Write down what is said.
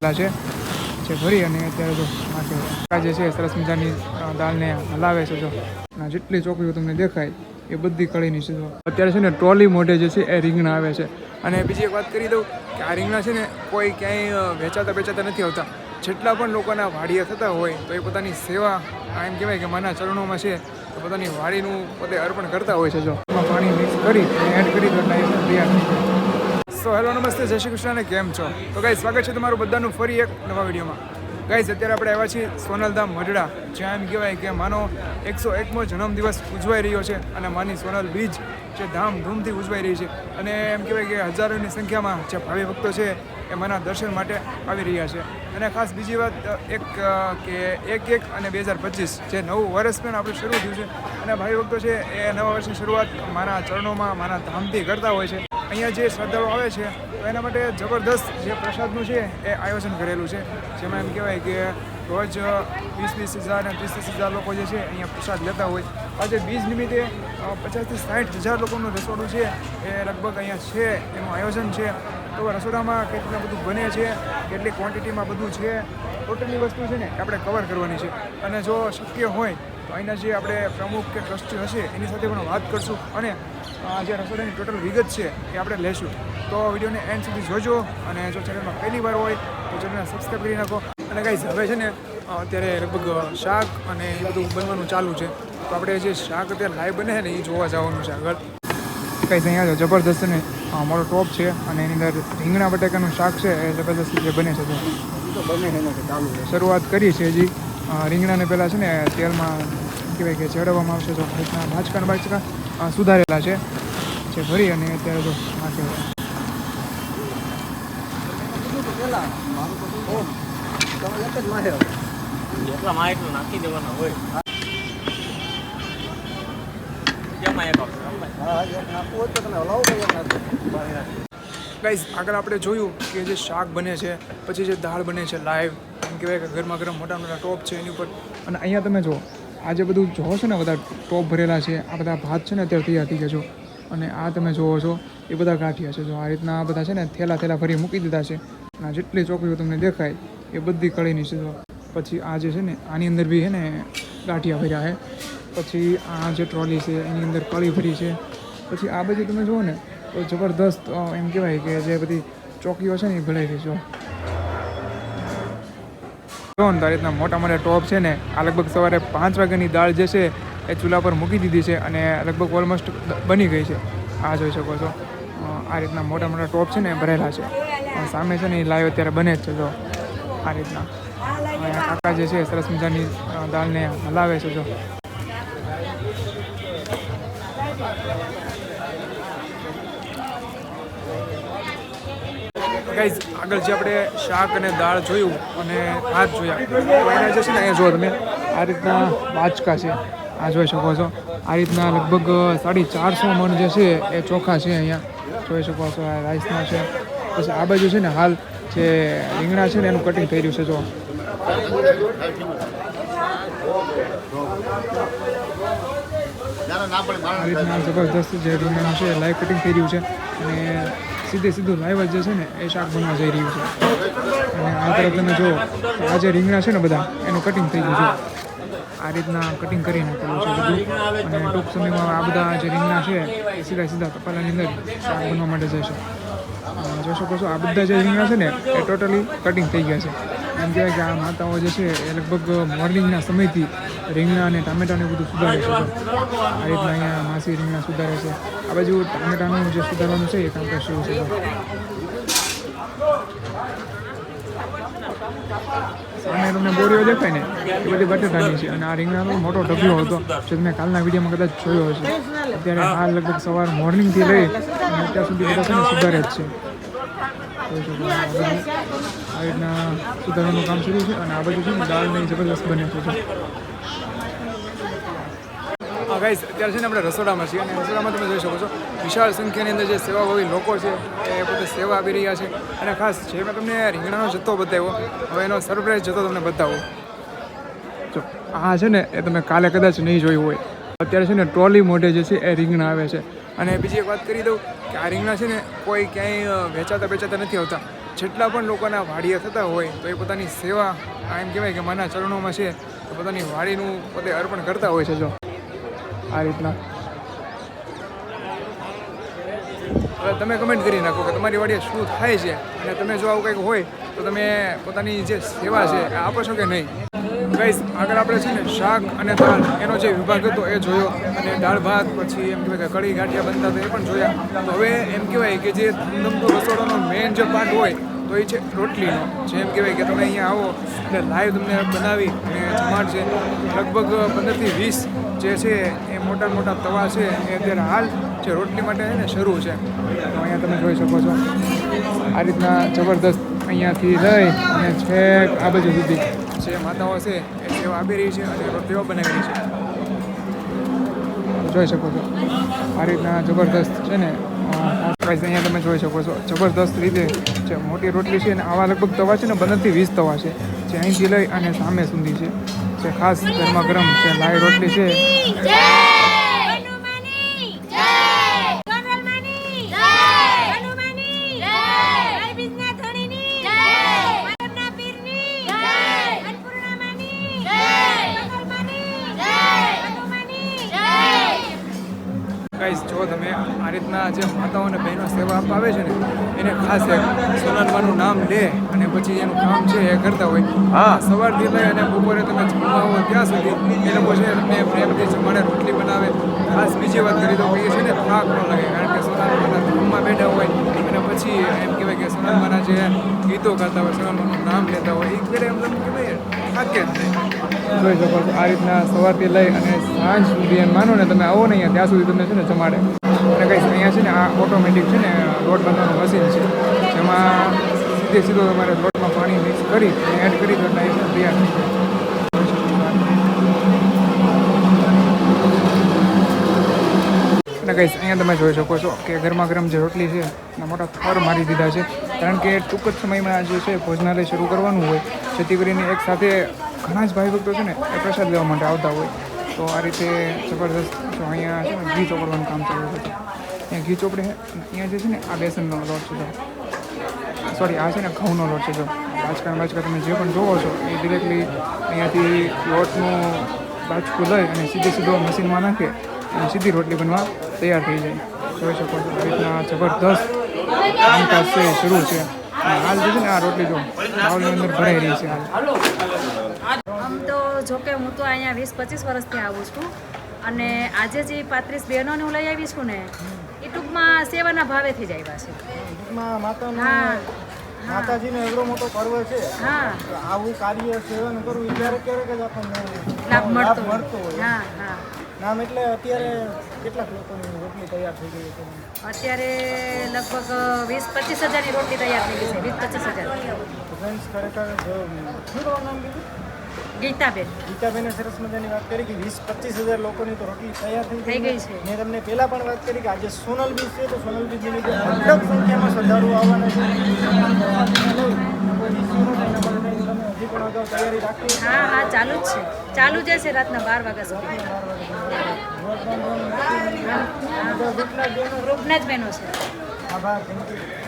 ભરેલા છે જે ભરી અને અત્યારે જો માથે જે છે સરસ મજાની દાળને હલાવે છે જો અને જેટલી ચોકડીઓ તમને દેખાય એ બધી કળીની છે. અત્યારે છે ને ટ્રોલી મોઢે જે છે એ રીંગણા આવે છે. અને બીજી એક વાત કરી દઉં કે આ રીંગણા છે ને કોઈ ક્યાંય વેચાતા નથી આવતા. જેટલા પણ લોકોના વાડિયા થતા હોય તો એ પોતાની સેવા એમ કહેવાય કે માના ચરણોમાં છે તો પોતાની વાડીનું પોતે અર્પણ કરતા હોય છે. જો એમાં પાણી મિક્સ કરી એડ કરી દો એટલે તૈયાર. સો હેલો નમસ્તે, જય શ્રી કૃષ્ણ, કેમ છો? તો ગાઈસ સ્વાગત છે તમારું બધાનું ફરી એક નવા વિડીયોમાં. ગાઈસ અત્યારે આપણે આવ્યા છીએ સોનલધામ મઢડા, જ્યાં એમ કહેવાય કે માનો 101મો જન્મદિવસ ઉજવાઈ રહ્યો છે અને માની સોનલ બીજ જે ધામધૂમથી ઉજવાઈ રહી છે. અને એમ કહેવાય કે હજારોની સંખ્યામાં જે ભાવિ ભક્તો છે એ માના દર્શન માટે આવી રહ્યા છે. અને ખાસ બીજી વાત એક અને 2025 જે નવું વર્ષ પણ આપણે શરૂ થયું છે અને ભાવિ ભક્તો છે એ નવા વર્ષની શરૂઆત માના ચરણોમાં માના ધામથી કરતા હોય છે. અહીંયા જે શ્રદ્ધાળુઓ આવે છે તો એના માટે જબરદસ્ત જે પ્રસાદનું છે એ આયોજન કરેલું છે, જેમાં એમ કહેવાય કે રોજ 20,000 અને 30,000 લોકો જે છે અહીંયા પ્રસાદ લેતા હોય. આજે બીજ નિમિત્તે 50,000 થી 60,000 લોકોનું રસોડું છે એ લગભગ અહીંયા છે, એનું આયોજન છે. તો રસોડામાં કેટલું બધું બને છે, કેટલી ક્વોન્ટિટીમાં બધું છે, ટોટલની વસ્તુ છે ને આપણે કવર કરવાની છે. અને જો શક્ય હોય તો અહીંના જે આપણે પ્રમુખ કે ટ્રસ્ટી હશે એની સાથે પણ વાત કરશું અને જે રસોડાની ટોટલ વિગત છે એ આપણે લેશું. તો વિડીયોને એન્ડ સુધી જોજો અને જો ચેનલમાં પહેલી વાર હોય તો ચેનલને સબસ્ક્રાઈબ કરી નાખો. અને ગાઈઝ હવે છે ને અત્યારે લગભગ શાક અને એ બધું બનવાનું ચાલુ છે, તો આપણે જે શાક અત્યારે લાઈવ બને છે ને એ જોવા જવાનું છે આગળ. ગાઈઝ અહીંયા જબરદસ્ત ને મોટો ટોપ છે અને એની અંદર રીંગણા બટાકાનું શાક છે એ જબરદસ્ત જે બને છે. શરૂઆત કરી છે હજી. રીંગણાને પહેલાં છે ને તેલમાં કહેવાય કે ચડવવામાં આવશે. તો રીતના બાચકા સુધારેલા છે જે ભરી અને અત્યારે જો નાખે નાખી દેવાના હોય. ગાઈઝ આગળ આપણે જોયું કે જે શાક બને છે, પછી જે દાળ બને છે લાઈવ, એમ કહેવાય કે ગરમા ગરમ મોટા મોટા ટોપ છે એની ઉપર. અને અહીંયા તમે જુઓ આ જે બધું જોવો છો ને બધા ટોપ ભરેલા છે, આ બધા ભાત છે ને અત્યારે તૈયાર થઈ ગયા છો. અને આ તમે જોવો છો એ બધા ગાંઠિયા છે. જો આ રીતના બધા છે ને થેલા ભરી મૂકી દીધા છે અને જેટલી ચોકડીઓ તમને દેખાય એ બધી કળીની છે. પછી આ જે છે ને આની અંદર બી છે ને ગાંઠિયા ભર્યા છે. પછી આ જે ટ્રોલી છે એની અંદર કળી ભરી છે. પછી આ બધી તમે જુઓ ને તો જબરદસ્ત એમ કહેવાય કે જે બધી ચોકીઓ છે ને એ ભરાઈ રહી છે. જો ને આ રીતના મોટા મોટા ટોપ છે ને આ લગભગ સવારે 5 વાગ્યાની દાળ જે છે એ ચૂલા પર મૂકી દીધી છે અને લગભગ ઓલમોસ્ટ બની ગઈ છે. આ જોઈ શકો છો આ રીતના મોટા મોટા ટોપ છે ને ભરેલા છે. સામે છે ને એ લાઈવ અત્યારે બને જ છે. જો આ રીતના કાકા જે છે સરસ મજાની દાળને હલાવે છે. જો ગાઈઝ આગળ જે આપણે શાક અને દાળ જોયું અને ભાત જોયા, તો એને જે છે ને અહીંયા જુઓ તમે આ રીતના બાચકા છે, આ જોઈ શકો છો. આ રીતના લગભગ 450 મણ જે છે એ ચોખા છે અહીંયા જોઈ શકો છો. આ રાઈસના છે. પછી આ બાજુ છે ને હાલ જે રીંગણા છે ને એનું કટિંગ થઈ રહ્યું છે. જો આ રીતના જબરદસ્ત જે રીંગણા છે લાઈવ કટિંગ થઈ રહ્યું છે અને સીધું લાઈવ જ જે છે ને એ શાક બનવા જઈ રહ્યું છે. અને આ તરફ તમે જુઓ આ જે રીંગણા છે ને બધા એનું કટિંગ થઈ ગયું છે. આ રીતના કટિંગ કરી નાખેલું છે બધું. અને ટૂંક સમયમાં આ બધા જે રીંગણા છે એ સીધા તપાલાની અંદર શાક બનવા માટે જશે. જોઈ શકો છો આ બધા જે રીંગણા છે ને એ ટોટલી કટિંગ થઈ ગયા છે. એમ કહેવાય કે આ માતાઓ જે છે એ લગભગ મોર્નિંગના સમયથી રીંગણા અને ટામેટાને બધું સુધારે છે. આ રીતના અહીંયા માસી રીંગણા સુધારે છે. આ બાજુ ટામેટાનું જે સુધારવાનું છે એ કામકાજ શરૂ છે. સામે તમને બોરીઓ દેખાય ને એ બધી બટેટાની છે. અને આ રીંગણાનો મોટો ઢગલો હતો જે તમે કાલના વિડીયોમાં કદાચ જોયો હશે. અત્યારે હાલ લગભગ સવાર મોર્નિંગથી લઈ અને અત્યાર સુધી બધા છે ને સુધારે જ છે. આ રીતના સુધારવાનું કામ શરૂ છે. અને આ બધું છે ને દાળ ને જબરદસ્ત બને છે. ગાઈઝ અત્યારે છે ને આપણે રસોડામાં છીએ અને રસોડામાં તમે જોઈ શકો છો વિશાળ સંખ્યાની અંદર જે સેવાભાવી લોકો છે એ પોતે સેવા આપી રહ્યા છે. અને ખાસ જે મેં તમને રીંગણાનો જથ્થો બતાવ્યો, હવે એનો સરપ્રાઈઝ જથ્થો તમને બતાવો. જો આ છે ને એ તમે કાલે કદાચ નહીં જોયું હોય. અત્યારે છે ને ટ્રોલી મોઢે જે છે એ રીંગણા આવે છે. અને બીજી એક વાત કરી દઉં કે આ રીંગણા છે ને કોઈ ક્યાંય વેચાતા નથી આવતા. જેટલા પણ લોકોના વાડીએ થતા હોય તો એ પોતાની સેવા એમ કહેવાય કે માના ચરણોમાં છે તો પોતાની વાડીનું પોતે અર્પણ કરતા હોય છે. જો આ રીતના હવે તમે કમેન્ટ કરી નાખો કે તમારી વાડીએ શું થાય છે અને તમે જો આવું કંઈક હોય તો તમે પોતાની જે સેવા છે એ આપો છો કે નહીં. ગાઈસ આગળ આપણે છે ને શાક અને દાળ એનો જે વિભાગ હતો એ જોયો અને દાળ ભાત પછી એમ કહેવાય કે કઢી ગાંઠિયા બનતા હતા એ પણ જોયા. તો હવે એમ કહેવાય કે જે ધમધમતો રસોડાનો મેઇન જે પાર્ટ હોય તો એ છે રોટલીનો. જેમ કહેવાય કે તમે અહીંયા આવો એટલે લાઈવ તમને બનાવી અને જમાડ છે. લગભગ 15થી 20 જે છે એ મોટા મોટા તવા છે એ અત્યારે હાલ જે રોટલી માટે છે ને શરૂ છે. તો અહીંયા તમે જોઈ શકો છો આ રીતના જબરદસ્ત અહીંયાથી લઈ અને છેક આ બાજુ સુધી જે માતાઓ છે એ સેવા આપી રહી છે અને રોટલીઓ બનાવી રહી છે. જોઈ શકો છો આ રીતના જબરદસ્ત છે ને અહીંયા તમે જોઈ શકો છો જબરદસ્ત રીતે જે મોટી રોટલી છે ને આવા લગભગ તવા છે ને 15થી 20 તવા છે જે અહીંથી લઈ અને સામે સુધી છે જે ખાસ ગરમા ગરમ જે લાઈ રોટલી છે. ગાઈસ જો તમે આ રીતના જે માતાઓ અને બહેનો સેવા આપવા આવે છે ને એને ખાસ એક સોનલમાનું નામ લે અને પછી એનું કામ છે એ કરતા હોય. સવારથી લઈ અને બપોરે તમે જમવા આવો ત્યાં સુધી એ લોકો છે તમને પ્રેમથી જમાડે રોટલી બનાવે. ખાસ બીજી વાત કરી દઉં કે એ છે ને થાક ન લાગે કારણ કે સોનલમાના ધૂમમાં બેઠા હોય અને પછી એમ કહેવાય કે સોનલમાના જે ગીતો ગાતા હોય સોનલમાનું નામ લેતા હોય એ ક્યારે એમ કહેવાય થાકે જ નહીં. જોઈ શકો છો આ રીતના સવારથી લઈ અને સાંજ સુધી એમ માનો ને તમે આવો ને અહીંયા ત્યાં સુધી તમને છે ને જમાડે. અને કઈ અહીંયા છે ને આ ઓટોમેટિક છે ને લોટ બાંધવાનું મશીન છે જેમાં સીધો તમારે લોટમાં પાણી મિક્સ કરી અને એડ કરી દો એટલે એ તૈયાર થઈ જાય. અને કઈ અહીંયા તમે જોઈ શકો છો કે ગરમા ગરમ જે રોટલી છે એના મોટા થર મારી દીધા છે કારણ કે ટૂંક જ સમયમાં જે છે ભોજનાલય શરૂ કરવાનું હોય જેથી કરીને એક સાથે ઘણા જ ભાઈ ભક્તો છે ને એ પ્રસાદ લેવા માટે આવતા હોય. તો આ રીતે જબરદસ્ત જો અહીંયા છે ને ઘી ચોપડવાનું કામ ચાલુ છે. અહીંયા ઘી ચોપડે છે અને અહીંયા જે છે ને આ બેસનનો લોટ છે. જો સોરી આ છે ને ઘઉંનો લોટ છે. જો બાજકા તમે જે પણ જોવો છો એ ડિરેક્ટલી અહીંયાથી લોટનું બાજકું લઈ અને સીધો મશીનમાં નાખે અને સીધી રોટલી બનવા તૈયાર થઈ જાય. જોઈ શકો છો આ રીતના જબરદસ્ત કામકાજ છે એ શરૂ છે. હાલ જે છે ને આ રોટલી જો બાઉલની અંદર ભરાઈ રહી છે હાલ. આમ તો જોકે હું તો અહીંયા 20-25 વર્ષથી આવું છું અને આજે જે 35 બહેનોને હું લઈ આવી છું ને એ ટૂંકમાં સેવાના ભાવેથી જ આવ્યા છે. ટૂંકમાં માતાજીનો એવડો મોટો પર્વ છે. હા તો આવું કાર્ય સેવન કરવું એ ક્યારેક જ આપણને લાભ મળતો હોય. હા હા નામ એટલે અત્યારે કેટલાક લોકોની રોટલી તૈયાર થઈ ગઈ છે? અત્યારે લગભગ 20-25 હજારની રોટલી તૈયાર થઈ ગઈ છે. 20-25 હજાર. ફ્રેન્ડ્સ ખરેખર શું તમારું નામ કીધું? ગીતાબેન. ગીતાબેને સરસ મજાની વાત કરી કે 20-25 હજાર લોકોની તો રોટલી તૈયાર થઈ થઈ ગઈ છે. મેં તમને પહેલાં પણ વાત કરી કે આજે સોનલ બીચ છે તો સોનલ બીચ નિમિત્તે અઢળક સંખ્યામાં શ્રદ્ધાળુઓ આવવાના છે. હજી પણ અગાઉ તૈયારી રાખી? હા હા ચાલુ જ છે. ચાલુ જ છે રાતના 12 વાગ્યા સુધી. ગ્રુપના જ બહેનો છે. આભાર. Thank you.